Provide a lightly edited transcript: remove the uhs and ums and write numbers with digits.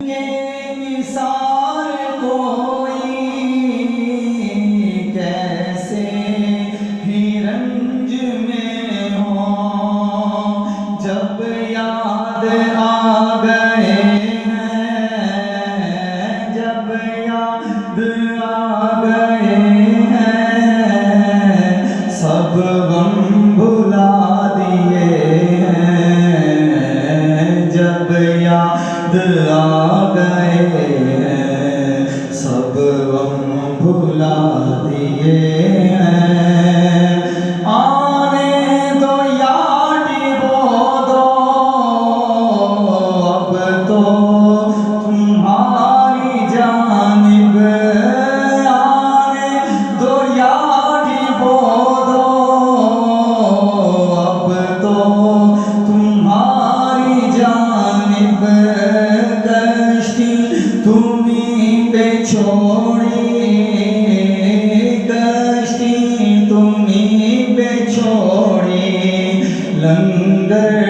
के निसार कोई कैसे ही रंज में हो, जब याद आ गए हैं, जब याद आ गए हैं, सब गम भुला दिए हैं, जब याद आ गए हैं, सब गम भुला दिए हैं। आने दो यारी वो दो, अब तो तुम्हारी जानिब, आने दो यारी वो दो, अब तो तुम्हारी जानिब, कश्ती तुम्हीं पे छोड़ी, कश्ती तुम्हीं पे छोड़ी, लंगर